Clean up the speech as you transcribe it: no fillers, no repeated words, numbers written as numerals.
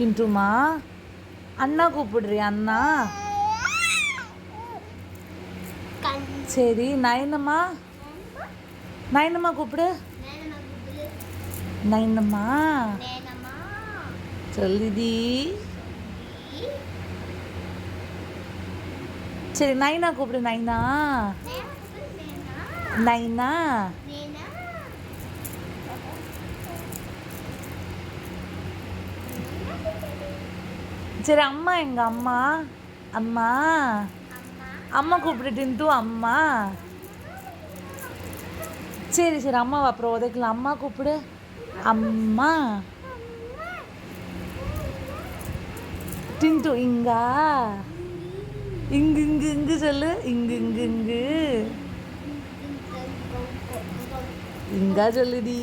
டின்ட்டுமா அண்ணா கூப்பிடுறியா அண்ணா? சரி நயனம்மா, நயனம்மா கூப்பிடு. நயனம்மா சொல்லுடி. சரி நைனா கூப்பிடு. நைனா, நைனா. சரி அம்மா எங்க அம்மா? அம்மா, அம்மா கூப்பிடு டின்ட்டு. அம்மா. சரி சரி அம்மாவை அப்புறம் உதைக்கலாம். அம்மா கூப்பிடு. அம்மா. டின்ட்டு இங்கா, இங்கு இங்கு இங்கு சொல்லு. இங்கு இங்கு இங்கு இங்கா சொல்லுடி.